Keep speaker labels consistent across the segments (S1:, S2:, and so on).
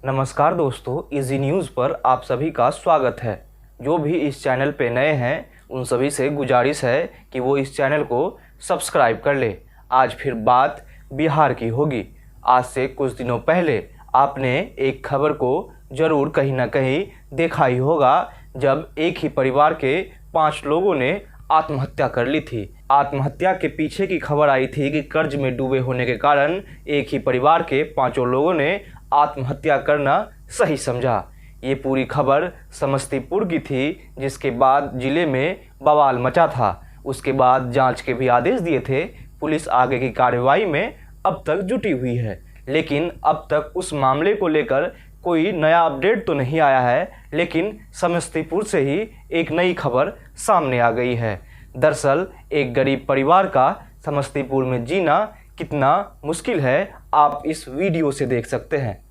S1: नमस्कार दोस्तों, easy news पर आप सभी का स्वागत है। जो भी इस चैनल पे नए हैं उन सभी से गुजारिश है कि वो इस चैनल को सब्सक्राइब कर ले। आज फिर बात बिहार की होगी। आज से कुछ दिनों पहले आपने एक खबर को ज़रूर कहीं ना कहीं देखा ही होगा, जब एक ही परिवार के 5 लोगों ने आत्महत्या कर ली थी। आत्महत्या के पीछे की खबर आई थी कि कर्ज में डूबे होने के कारण एक ही परिवार के 5 लोगों ने आत्महत्या करना सही समझा। ये पूरी खबर समस्तीपुर की थी, जिसके बाद जिले में बवाल मचा था। उसके बाद जांच के भी आदेश दिए थे। पुलिस आगे की कार्रवाई में अब तक जुटी हुई है, लेकिन अब तक उस मामले को लेकर कोई नया अपडेट तो नहीं आया है। लेकिन समस्तीपुर से ही एक नई खबर सामने आ गई है। दरअसल एक गरीब परिवार का समस्तीपुर में जीना कितना मुश्किल है, आप इस वीडियो से देख सकते हैं।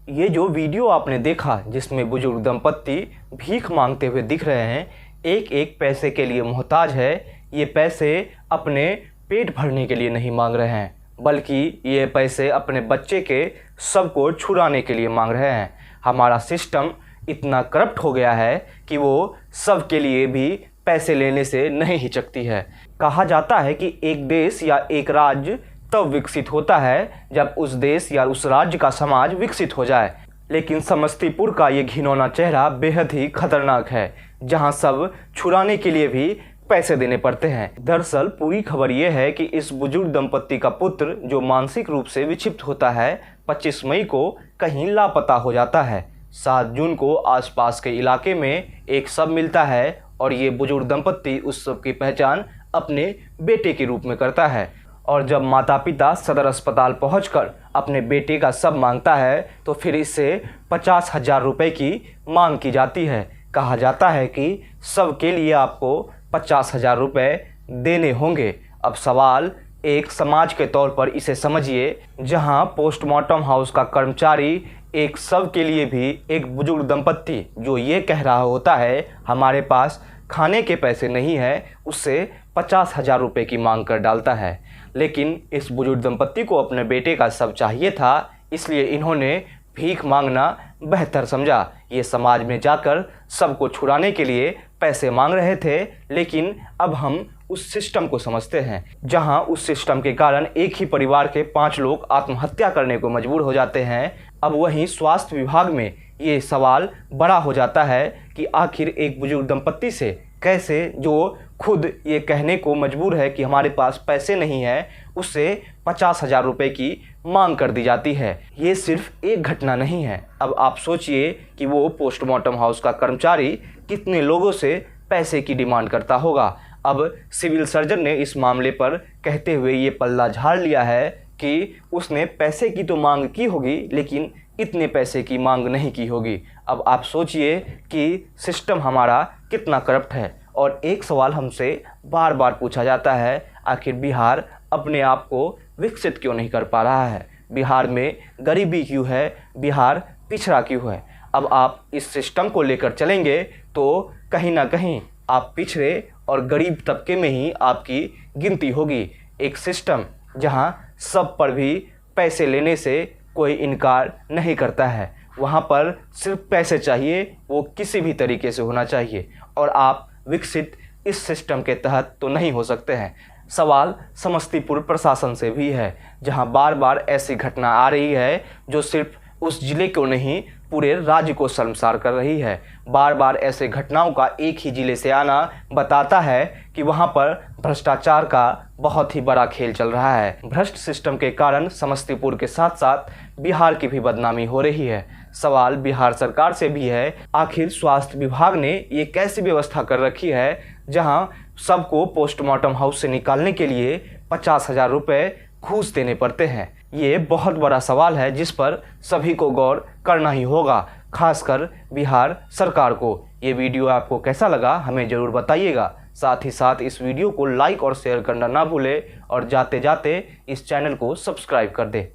S1: ये जो वीडियो आपने देखा, जिसमें बुजुर्ग दंपत्ति भीख मांगते हुए दिख रहे हैं, एक एक पैसे के लिए मोहताज है। ये पैसे अपने पेट भरने के लिए नहीं मांग रहे हैं, बल्कि ये पैसे अपने बच्चे के सबको छुड़ाने के लिए मांग रहे हैं। हमारा सिस्टम इतना करप्ट हो गया है कि वो सब के लिए भी पैसे लेने से नहीं हिचकती है। कहा जाता है कि एक देश या एक राज्य तब विकसित होता है जब उस देश या उस राज्य का समाज विकसित हो जाए। लेकिन समस्तीपुर का ये घिनौना चेहरा बेहद ही खतरनाक है, जहां सब छुड़ाने के लिए भी पैसे देने पड़ते हैं। दरअसल पूरी खबर ये है कि इस बुजुर्ग दंपत्ति का पुत्र, जो मानसिक रूप से विक्षिप्त होता है, 25 मई को कहीं लापता हो जाता है। 7 जून को आसपास के इलाके में एक शव मिलता है और ये बुजुर्ग दंपत्ति उस शव की पहचान अपने बेटे के रूप में करता है। और जब माता पिता सदर अस्पताल पहुंचकर अपने बेटे का शव मांगता है, तो फिर इससे 50,000 रुपये की मांग की जाती है। कहा जाता है कि शव के लिए आपको 50,000 रुपये देने होंगे। अब सवाल एक समाज के तौर पर इसे समझिए, जहां पोस्टमार्टम हाउस का कर्मचारी एक शव के लिए भी एक बुजुर्ग दंपत्ति जो ये कह रहा होता है हमारे पास खाने के पैसे नहीं है, उससे 50,000 रुपये की मांग कर डालता है। लेकिन इस बुजुर्ग दंपत्ति को अपने बेटे का शव चाहिए था, इसलिए इन्होंने भीख मांगना बेहतर समझा। ये समाज में जाकर सबको छुड़ाने के लिए पैसे मांग रहे थे। लेकिन अब हम उस सिस्टम को समझते हैं, जहां उस सिस्टम के कारण एक ही परिवार के 5 लोग आत्महत्या करने को मजबूर हो जाते हैं। अब वहीं स्वास्थ्य विभाग में ये सवाल बड़ा हो जाता है कि आखिर एक बुजुर्ग दंपत्ति से कैसे, जो खुद ये कहने को मजबूर है कि हमारे पास पैसे नहीं है, उससे 50,000 रुपये की मांग कर दी जाती है। ये सिर्फ एक घटना नहीं है। अब आप सोचिए कि वो पोस्टमार्टम हाउस का कर्मचारी कितने लोगों से पैसे की डिमांड करता होगा। अब सिविल सर्जन ने इस मामले पर कहते हुए ये पल्ला झाड़ लिया है कि उसने पैसे की तो मांग की होगी, लेकिन इतने पैसे की मांग नहीं की होगी। अब आप सोचिए कि सिस्टम हमारा कितना करप्ट है। और एक सवाल हमसे बार बार पूछा जाता है, आखिर बिहार अपने आप को विकसित क्यों नहीं कर पा रहा है? बिहार में गरीबी क्यों है? बिहार पिछड़ा क्यों है? अब आप इस सिस्टम को लेकर चलेंगे तो कहीं ना कहीं आप पिछड़े और गरीब तबके में ही आपकी गिनती होगी। एक सिस्टम जहां सब पर भी पैसे लेने से कोई इनकार नहीं करता है, वहां पर सिर्फ पैसे चाहिए, वो किसी भी तरीके से होना चाहिए। और आप विकसित इस सिस्टम के तहत तो नहीं हो सकते हैं। सवाल समस्तीपुर प्रशासन से भी है, जहां बार बार ऐसी घटना आ रही है जो सिर्फ उस जिले को नहीं, पूरे राज्य को शर्मसार कर रही है। बार बार ऐसे घटनाओं का एक ही जिले से आना बताता है कि वहां पर भ्रष्टाचार का बहुत ही बड़ा खेल चल रहा है। भ्रष्ट सिस्टम के कारण समस्तीपुर के साथ साथ बिहार की भी बदनामी हो रही है। सवाल बिहार सरकार से भी है, आखिर स्वास्थ्य विभाग ने ये कैसी व्यवस्था कर रखी है, जहां सबको पोस्टमार्टम हाउस से निकालने के लिए 50,000 रुपये घूस देने पड़ते हैं। ये बहुत बड़ा सवाल है जिस पर सभी को गौर करना ही होगा, खासकर बिहार सरकार को। ये वीडियो आपको कैसा लगा हमें ज़रूर बताइएगा। साथ ही साथ इस वीडियो को लाइक और शेयर करना ना भूले और जाते जाते इस चैनल को सब्सक्राइब कर दे।